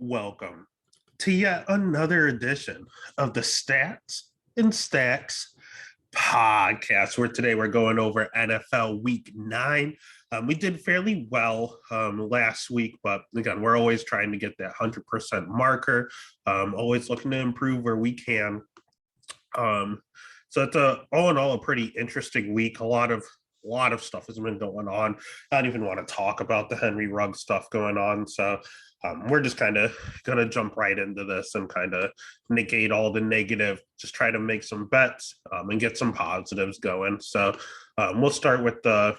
Welcome to yet another edition of the Stats and Stacks podcast, where today we're going over NFL Week 9. We did fairly well last week, but again, we're always trying to get that 100% marker, always looking to improve where we can. So it's all in all a pretty interesting week. A lot of stuff has been going on. I don't even want to talk about the Henry Ruggs stuff going on. So we're just kind of going to jump right into this and kind of negate all the negative, just try to make some bets and get some positives going. So we'll start with the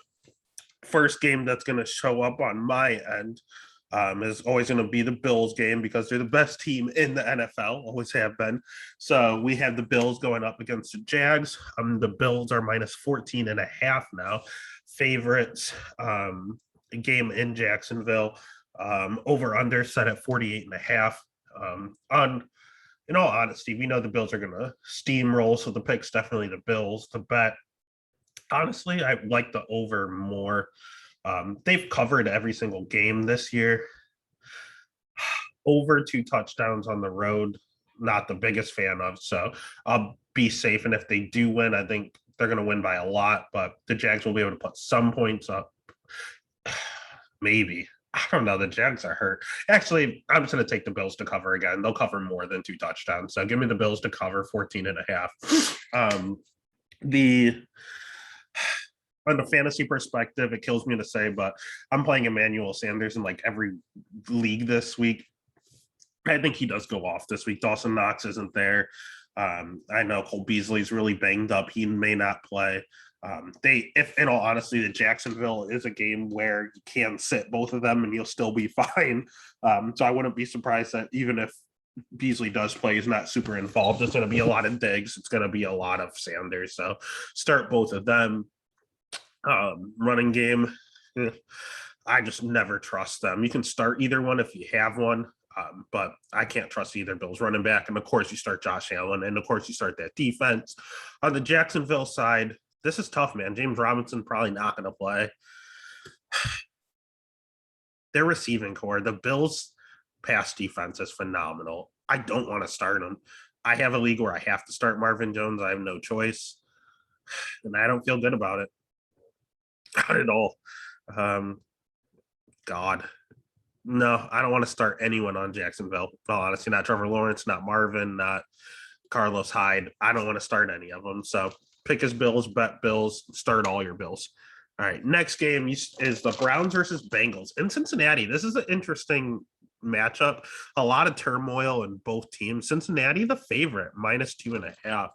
first game that's going to show up on my end. Is always going to be the Bills game because they're the best team in the NFL, always have been. So we have the Bills going up against the Jags. The Bills are minus 14.5 now, favorites. Game in Jacksonville. Over under set at 48.5. In all honesty, we know the Bills are going to steamroll, so the pick's definitely the Bills. The bet, honestly, I like the over more. They've covered every single game this year. Over 2 touchdowns on the road, not the biggest fan of. So I'll be safe. And if they do win, I think they're going to win by a lot. But the Jags will be able to put some points up. Maybe. I don't know. The Jags are hurt. Actually, I'm just going to take the Bills to cover again. They'll cover more than 2 touchdowns. So give me the Bills to cover 14.5. On the fantasy perspective, it kills me to say, but I'm playing Emmanuel Sanders in like every league this week. I think he does go off this week. Dawson Knox isn't there. I know Cole Beasley's really banged up. He may not play. If in all honesty, the Jacksonville is a game where you can sit both of them and you'll still be fine. So I wouldn't be surprised that even if Beasley does play, he's not super involved. It's going to be a lot of Diggs. It's going to be a lot of Sanders. So start both of them. Running game, I just never trust them. You can start either one if you have one, but I can't trust either Bills running back. And of course, you start Josh Allen, and of course, you start that defense. On the Jacksonville side, this is tough, man. James Robinson probably not going to play. Their receiving core, the Bills' pass defense is phenomenal. I don't want to start them. I have a league where I have to start Marvin Jones. I have no choice, and I don't feel good about it. Not at all. God. No, I don't want to start anyone on Jacksonville. Well, honestly, not Trevor Lawrence, not Marvin, not Carlos Hyde. I don't want to start any of them. So pick his Bills, bet Bills, start all your Bills. All right, next game is the Browns versus Bengals in Cincinnati. This is an interesting matchup. A lot of turmoil in both teams. Cincinnati, the favorite, minus 2.5.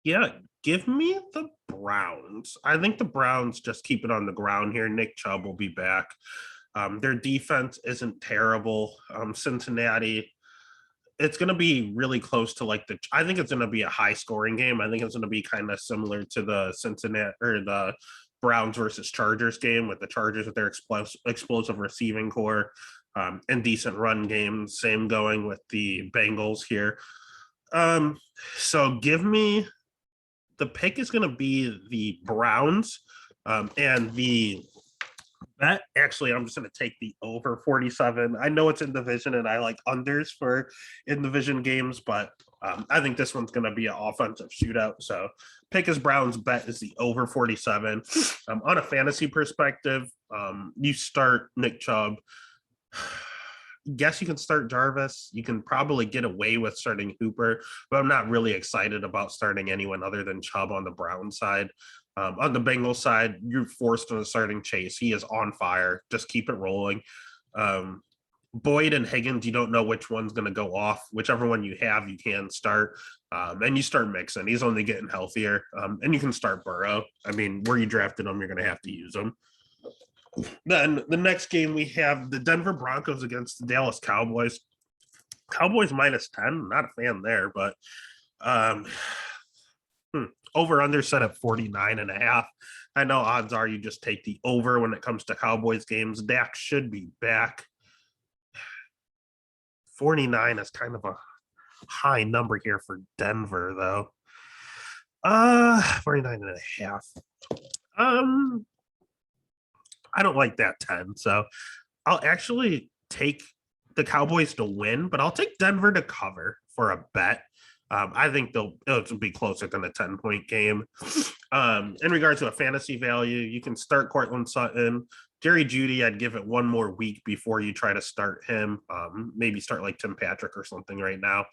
Yeah, give me the Browns. I think the Browns just keep it on the ground here. Nick Chubb will be back. Their defense isn't terrible. Cincinnati, it's going to be really close to I think it's going to be a high scoring game. I think it's going to be kind of similar to the Cincinnati or the Browns versus Chargers game, with the Chargers with their explosive receiving core and decent run game. Same going with the Bengals here. So give me, the pick is going to be the Browns, and the bet, actually, I'm just going to take the over 47. I know it's in division, and I like unders for in division games, but I think this one's going to be an offensive shootout. So pick is Browns, bet is the over 47. On a fantasy perspective, you start Nick Chubb. Guess you can start Jarvis. You can probably get away with starting Hooper, but I'm not really excited about starting anyone other than Chubb on the Brown side. On the Bengals side, you're forced into starting Chase. He is on fire. Just keep it rolling. Boyd and Higgins, you don't know which one's going to go off. Whichever one you have, you can start. And you start Mixon. He's only getting healthier. And you can start Burrow. I mean, where you drafted him, you're going to have to use him. Then the next game, we have the Denver Broncos against the Dallas Cowboys. Cowboys minus 10. Not a fan there, but over under set at 49.5. I know odds are you just take the over when it comes to Cowboys games. Dak should be back. 49 is kind of a high number here for Denver, though. 49.5. I don't like that 10. So I'll actually take the Cowboys to win, but I'll take Denver to cover for a bet. I think it'll be closer than a 10-point game. In regards to a fantasy value, you can start Cortland Sutton. Jerry Jeudy, I'd give it one more week before you try to start him. Maybe start like Tim Patrick or something right now.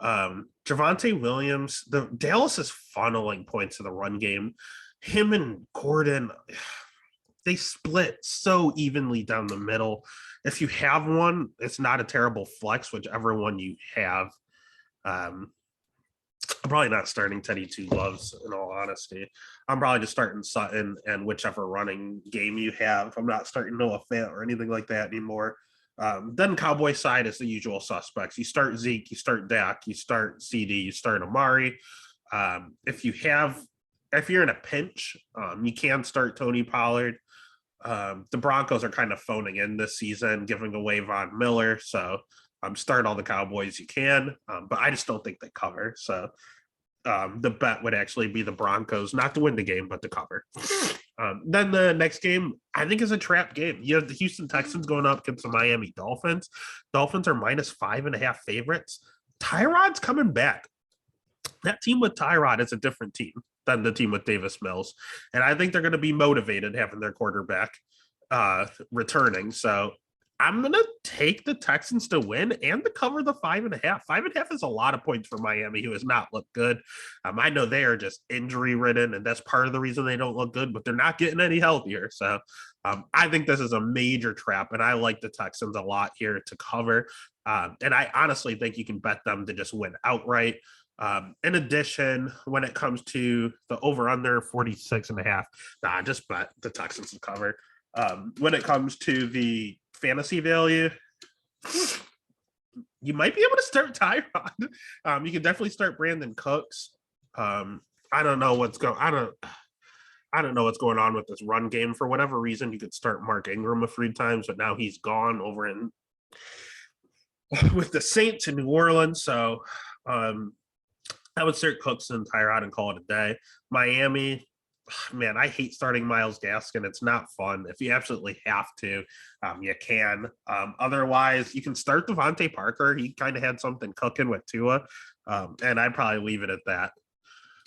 Javonte Williams, the Dallas is funneling points to the run game. Him and Gordon, they split so evenly down the middle. If you have one, it's not a terrible flex, whichever one you have. I'm probably not starting Teddy Two Gloves, in all honesty. I'm probably just starting Sutton and whichever running game you have. I'm not starting Noah Fant or anything like that anymore. Then Cowboy side is the usual suspects. You start Zeke, you start Dak, you start CD, you start Amari. If you're in a pinch, you can start Tony Pollard. The Broncos are kind of phoning in this season, giving away Von Miller. So start all the Cowboys you can, but I just don't think they cover. So the bet would actually be the Broncos, not to win the game, but to cover. Then the next game, I think, is a trap game. You have the Houston Texans going up against the Miami Dolphins. Dolphins are -5.5 favorites. Tyrod's coming back. That team with Tyrod is a different team than the team with Davis Mills. And I think they're going to be motivated having their quarterback returning. So I'm going to take the Texans to win and to cover the 5.5. 5.5 is a lot of points for Miami, who has not looked good. I know they are just injury ridden, and that's part of the reason they don't look good, but they're not getting any healthier. So I think this is a major trap, and I like the Texans a lot here to cover. And I honestly think you can bet them to just win outright. In addition, when it comes to the over-under 46.5, just bet the Texans to cover. When it comes to the fantasy value, you might be able to start Tyrod. You can definitely start Brandon Cooks. I don't know what's going. I don't know what's going on with this run game. For whatever reason, you could start Mark Ingram a few times, but now he's gone over in with the Saints in New Orleans. So I would start Cooks and Tyrod and call it a day. Miami, man, I hate starting Myles Gaskin. It's not fun. If you absolutely have to, you can. Otherwise, you can start Devontae Parker. He kind of had something cooking with Tua, and I'd probably leave it at that.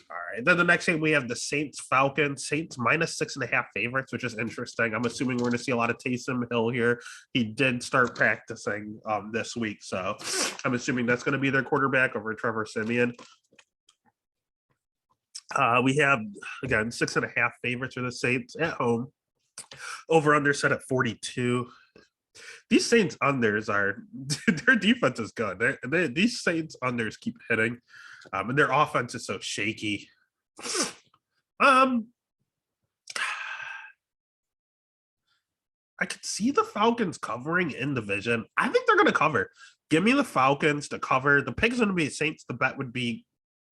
All right. Then the next game, we have the Saints Falcons. Saints -6.5 favorites, which is interesting. I'm assuming we're going to see a lot of Taysom Hill here. He did start practicing this week, so I'm assuming that's going to be their quarterback over Trevor Siemian. We have, again, 6.5 favorites for the Saints at home. Over under set at 42. These Saints unders are their defense is good. These Saints unders keep hitting, and their offense is so shaky. I could see the Falcons covering in division. I think they're going to cover. Give me the Falcons to cover. The pick is going to be Saints. The bet would be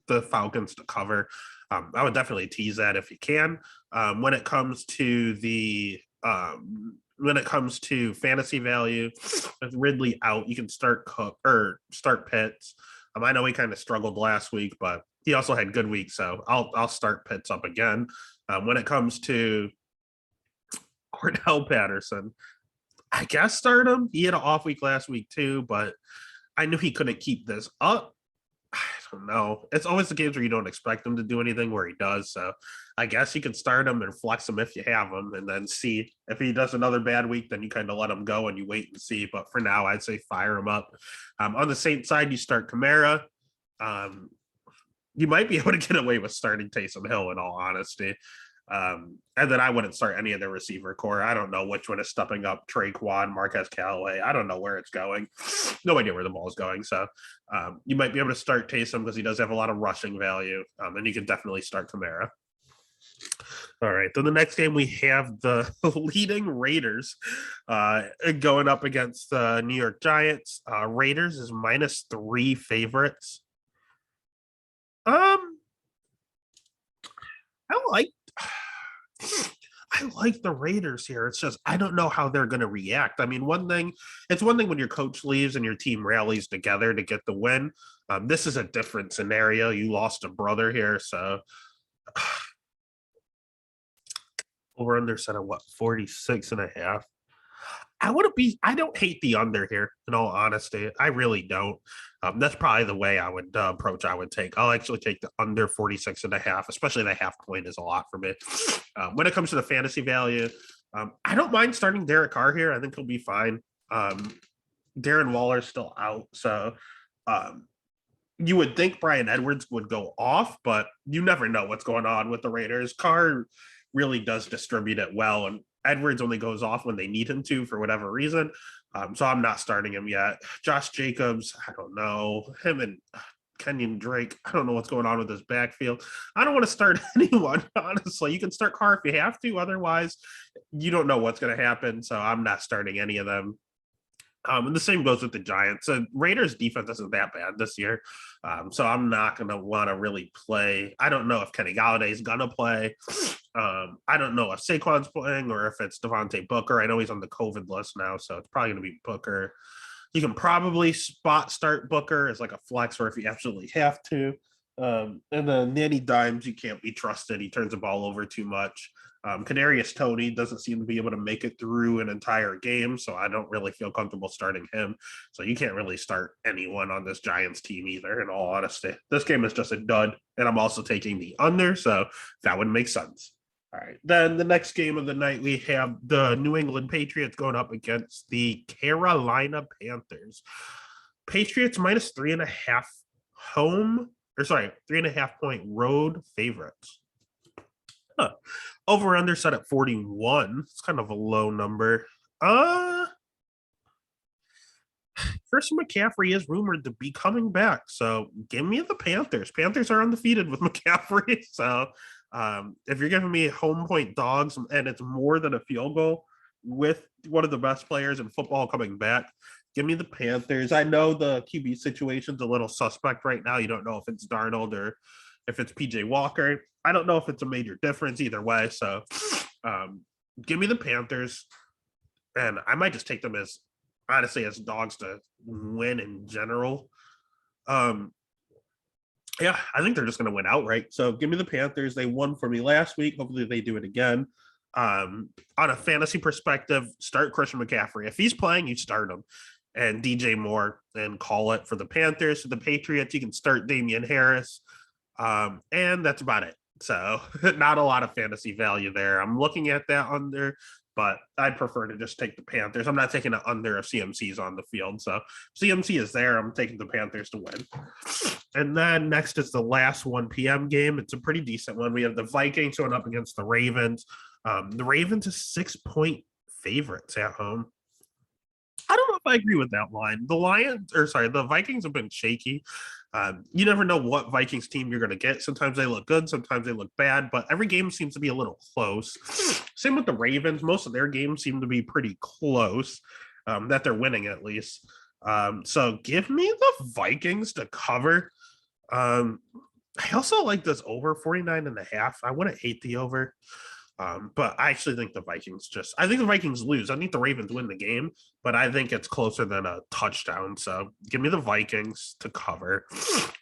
the Falcons to cover. I would definitely tease that if you can. When it comes to fantasy value, with Ridley out, you can start Cook or start Pitts. I know he kind of struggled last week, but he also had good weeks, so I'll start Pitts up again. When it comes to Cordell Patterson, I guess start him. He had an off week last week too, but I knew he couldn't keep this up. I don't know. It's always the games where you don't expect him to do anything where he does. So I guess you can start him and flex him if you have him, and then see if he does another bad week, then you kind of let him go and you wait and see. But for now, I'd say fire him up. On the Saints side, you start Kamara. You might be able to get away with starting Taysom Hill, in all honesty. And then I wouldn't start any of the receiver core. I don't know which one is stepping up. Traquan, Marquez Callaway. I don't know where it's going. No idea where the ball is going. So you might be able to start Taysom because he does have a lot of rushing value. And you can definitely start Kamara. All right. Then the next game, we have the leading Raiders going up against the New York Giants. Raiders is -3 favorites. I like the Raiders here. It's just I don't know how they're going to react. I mean, it's one thing when your coach leaves and your team rallies together to get the win. This is a different scenario. You lost a brother here, so Over under set at what, 46 and a half. I don't hate the under here, in all honesty. I really don't. That's probably the way I would approach. I would take, I'll actually take the under 46 and a half, especially the half point is a lot for me. When it comes to the fantasy value, I don't mind starting Derek Carr here. I think he'll be fine. Darren Waller's still out. So um, you would think Brian Edwards would go off, but you never know what's going on with the Raiders. Carr really does distribute it well, and Edwards only goes off when they need him to for whatever reason. So I'm not starting him yet. Josh Jacobs, I don't know. Him and Kenyon Drake, I don't know what's going on with his backfield. I don't want to start anyone, honestly. You can start Carr if you have to. Otherwise, you don't know what's going to happen. So I'm not starting any of them. And the same goes with the Giants. So Raiders defense isn't that bad this year. So I'm not going to want to really play. I don't know if Kenny Galladay is going to play. I don't know if Saquon's playing or if it's Devontae Booker. I know he's on the COVID list now, so it's probably going to be Booker. You can probably spot start Booker as like a flex or if you absolutely have to. And then Danny Dimes, you can't be trusted. He turns the ball over too much. Kadarius Toney doesn't seem to be able to make it through an entire game, so I don't really feel comfortable starting him. So you can't really start anyone on this Giants team either, in all honesty. This game is just a dud, and I'm also taking the under, so that would make sense. All right, then the next game of the night, we have the New England Patriots going up against the Carolina Panthers. Patriots minus 3.5 home, or sorry, 3.5 point road favorites. Huh. Over under set at 41. It's kind of a low number. Christian McCaffrey is rumored to be coming back. So give me the Panthers. Panthers are undefeated with McCaffrey. So if you're giving me home point dogs and it's more than a field goal with one of the best players in football coming back, give me the Panthers. I know the QB situation's a little suspect right now. You don't know if it's Darnold or if it's PJ Walker. I don't know if it's a major difference either way. So give me the Panthers. And I might just take them as, honestly, as dogs to win in general. Yeah, I think they're just going to win outright. So give me the Panthers. They won for me last week. Hopefully they do it again. On a fantasy perspective, start Christian McCaffrey. If he's playing, you start him. And DJ Moore and call it for the Panthers. For the Patriots, you can start Damian Harris. And that's about it. So not a lot of fantasy value there. I'm looking at that under, but I'd prefer to just take the Panthers. I'm not taking an under if CMC's on the field. So CMC is there. I'm taking the Panthers to win. And then next is the last 1 p.m. game. It's a pretty decent one. We have the Vikings going up against the Ravens. The Ravens is 6-point favorites at home. I don't know if I agree with that line. The Vikings have been shaky. You never know what Vikings team you're going to get. Sometimes they look good, sometimes they look bad, but every game seems to be a little close. Same with the Ravens. Most of their games seem to be pretty close, that they're winning at least. So give me the Vikings to cover. I also like this over 49.5. I wouldn't hate the over. But I actually think the Vikings I think the Vikings lose. I think the Ravens win the game, but I think it's closer than a touchdown. So give me the Vikings to cover.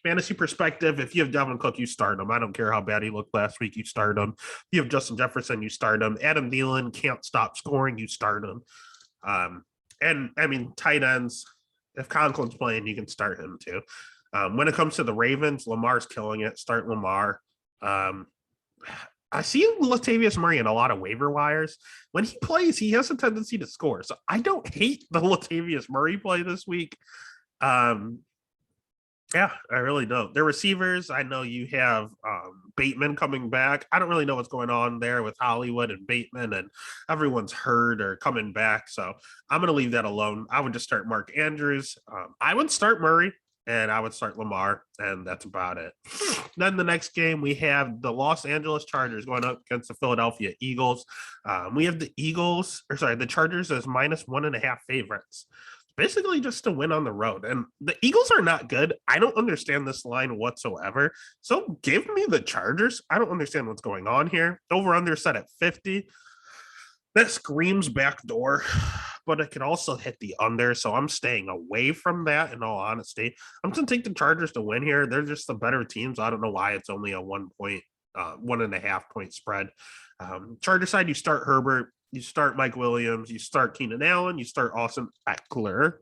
Fantasy perspective, if you have Dalvin Cook, you start him. I don't care how bad he looked last week, you start him. If you have Justin Jefferson, you start him. Adam Thielen can't stop scoring, you start him. And I mean, tight ends, if Conklin's playing, you can start him too. When it comes to the Ravens, Lamar's killing it. Start Lamar. I see Latavius Murray in a lot of waiver wires. When he plays, he has a tendency to score. So I don't hate the Latavius Murray play this week. Yeah, I really don't. Their receivers, I know you have Bateman coming back. I don't really know what's going on there with Hollywood and Bateman, and everyone's hurt or coming back. So I'm going to leave that alone. I would just start Mark Andrews. I would start Murray. And I would start Lamar, and that's about it. Then the next game, we have the Los Angeles Chargers going up against the Philadelphia Eagles. We have the Chargers as minus 1.5 favorites. Basically just to win on the road. And the Eagles are not good. I don't understand this line whatsoever. So give me the Chargers. I don't understand what's going on here. Over under set at 50. That screams backdoor, but it could also hit the under. So I'm staying away from that, in all honesty. I'm going to take the Chargers to win here. They're just the better teams. I don't know why it's only a 1 point 1.5 point spread. Charger side, you start Herbert, you start Mike Williams, you start Keenan Allen, you start Austin Eckler.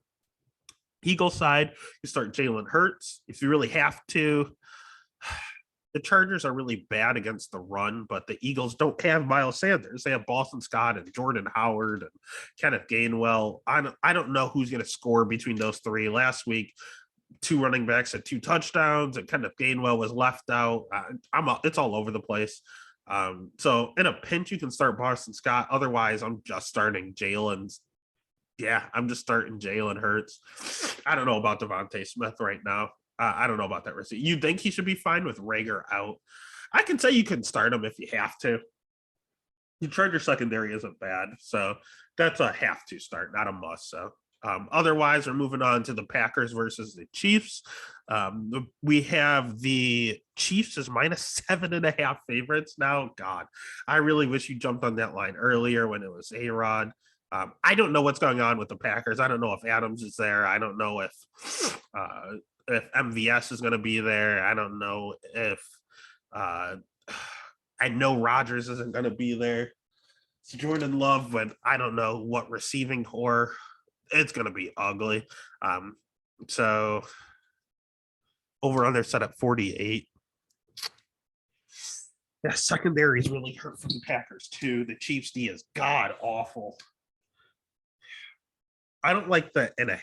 Eagle side, you start Jalen Hurts if you really have to. The Chargers are really bad against the run, but the Eagles don't have Miles Sanders. They have Boston Scott and Jordan Howard and Kenneth Gainwell. I don't know who's going to score between those three. Last week, 2 running backs had 2 touchdowns, and Kenneth Gainwell was left out. It's all over the place. So in a pinch, you can start Boston Scott. Otherwise, I'm just starting Jalen's. Yeah, I'm just starting Jalen Hurts. I don't know about Devontae Smith right now. I don't know about that receiver. You think he should be fine with Rager out? I can say you can start him if you have to. The Charger secondary isn't bad, so that's a have to start, not a must. So otherwise, we're moving on to the Packers versus the Chiefs. We have the Chiefs as -7.5 favorites now. God, I really wish you jumped on that line earlier when it was A-Rod. I don't know what's going on with the Packers. I don't know if Adams is there. I don't know if MVS is going to be there. I don't know if I know Rodgers isn't going to be there. It's Jordan Love, but I don't know what receiving core. It's going to be ugly. So over under set at 48. Yeah, secondary is really hurt for the Packers too. The Chiefs D is god awful. I don't like the 1.5.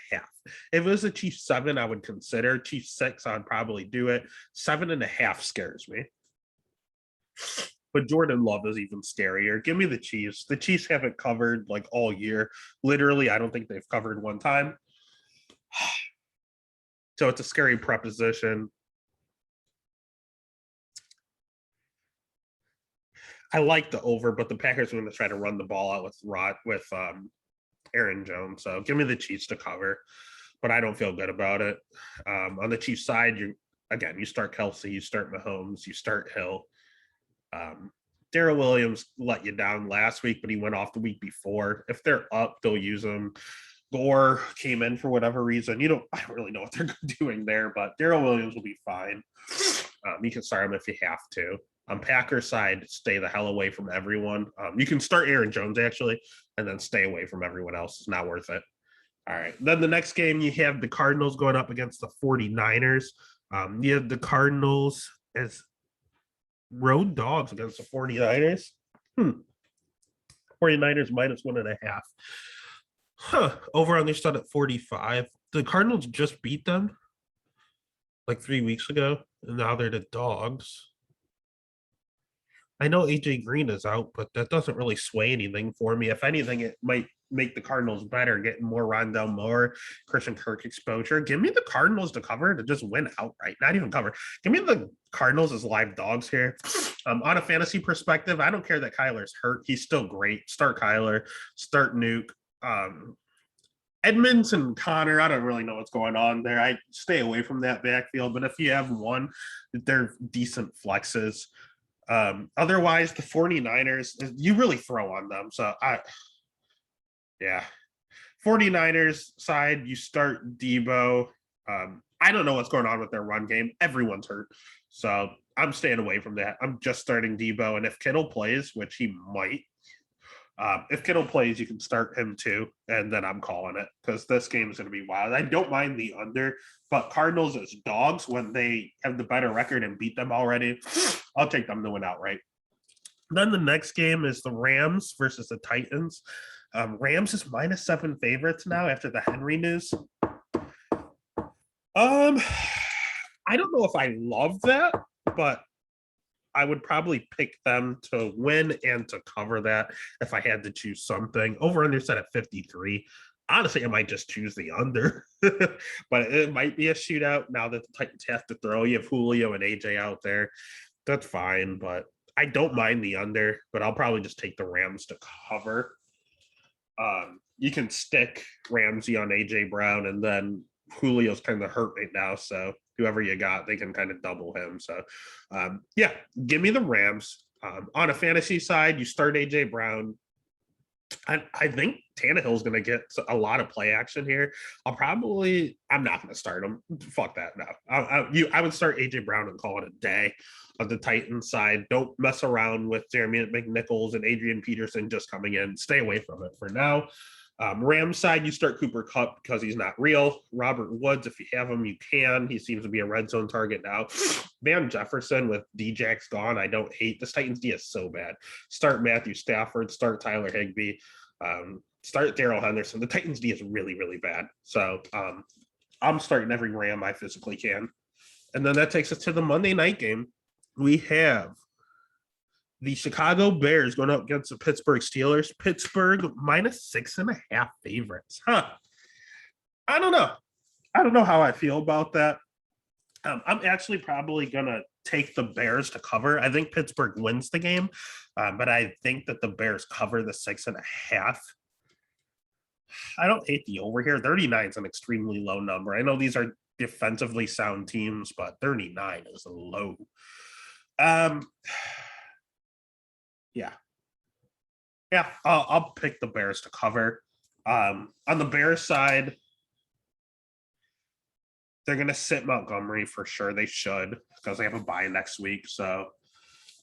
If it was a Chiefs 7, I would consider. Chiefs 6, I'd probably do it. 7.5 scares me. But Jordan Love is even scarier. Give me the Chiefs. The Chiefs haven't covered like all year. Literally, I don't think they've covered one time. So it's a scary proposition. I like the over, but the Packers are going to try to run the ball out with Aaron Jones. So give me the Chiefs to cover, but I don't feel good about it. On the Chiefs side, you start Kelsey, you start Mahomes, you start Hill. Darrell Williams let you down last week, but he went off the week before. If they're up, they'll use him. Gore came in for whatever reason. I don't really know what they're doing there, but Darrell Williams will be fine. You can start him if you have to. On Packers side, stay the hell away from everyone. You can start Aaron Jones, actually, and then stay away from everyone else. It's not worth it. All right. Then the next game, you have the Cardinals going up against the 49ers. You have the Cardinals as road dogs against the 49ers. 49ers -1.5. Over on their side at 45. The Cardinals just beat them like 3 weeks ago, and now they're the dogs. I know AJ Green is out, but that doesn't really sway anything for me. If anything, it might make the Cardinals better, getting more Rondell Moore, Christian Kirk exposure. Give me the Cardinals to cover, to just win outright, not even cover. Give me the Cardinals as live dogs here. On a fantasy perspective, I don't care that Kyler's hurt. He's still great. Start Kyler, start Nuke. Edmonds and Connor, I don't really know what's going on there. I stay away from that backfield, but if you have one, they're decent flexes. Otherwise, the 49ers, you really throw on them. So 49ers side, you start Debo. I don't know what's going on with their run game. Everyone's hurt. So I'm staying away from that. I'm just starting Debo. And if Kittle plays, which he might, if Kittle plays, you can start him too. And then I'm calling it because this game is going to be wild. I don't mind the under, but Cardinals as dogs, when they have the better record and beat them already, I'll take them to win outright. Then the next game is the Rams versus the Titans. Rams is -7 favorites now after the Henry news. I don't know if I love that, but I would probably pick them to win and to cover that if I had to choose something. Over under set at 53. Honestly, I might just choose the under, but it might be a shootout now that the Titans have to throw. You have Julio and AJ out there. That's fine, but I don't mind the under, but I'll probably just take the Rams to cover. You can stick Ramsey on AJ Brown, and then Julio's kind of hurt right now, so whoever you got, they can kind of double him. So, give me the Rams. On a fantasy side, you start AJ Brown. I think Tannehill's going to get a lot of play action here. I'm not going to start him. Fuck that. No, I would start AJ Brown and call it a day on the Titans side. Don't mess around with Jeremy McNichols and Adrian Peterson just coming in. Stay away from it for now. Rams side, you start Cooper Kupp because he's not real. Robert Woods, if you have him, you can. He seems to be a red zone target now. Van Jefferson with Djax gone, I don't hate. This Titans D is so bad. Start Matthew Stafford, start Tyler Higbee, start Darrell Henderson. The Titans D is really, really bad. So I'm starting every Ram I physically can. And then that takes us to the Monday night game. We have the Chicago Bears going up against the Pittsburgh Steelers. Pittsburgh -6.5 favorites. I don't know. I don't know how I feel about that. I'm actually probably going to take the Bears to cover. I think Pittsburgh wins the game, but I think that the Bears cover the 6.5. I don't hate the over here. 39 is an extremely low number. I know these are defensively sound teams, but 39 is low. Yeah, I'll pick the Bears to cover. On the Bears side, they're going to sit Montgomery for sure. They should because they have a bye next week. So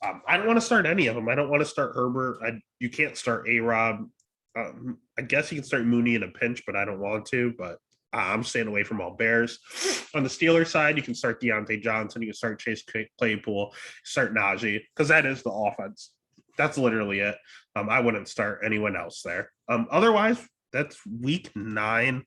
I don't want to start any of them. I don't want to start Herbert. You can't start A-Rob. I guess you can start Mooney in a pinch, but I don't want to. But I'm staying away from all Bears. On the Steelers side, you can start Deontay Johnson. You can start Chase Claypool, start Najee, because that is the offense. That's literally it. I wouldn't start anyone else there. Otherwise, that's week 9.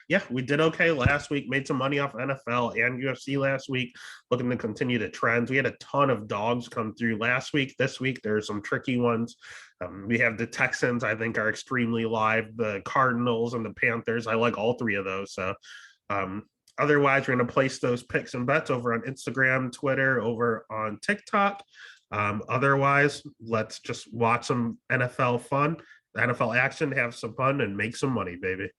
Yeah, we did okay last week. Made some money off NFL and UFC last week. Looking to continue the trends. We had a ton of dogs come through last week. This week, there's some tricky ones. We have the Texans, I think, are extremely live. The Cardinals and the Panthers. I like all 3 of those. So otherwise, we're going to place those picks and bets over on Instagram, Twitter, over on TikTok. Otherwise, let's just watch some NFL fun, NFL action, have some fun, and make some money, baby.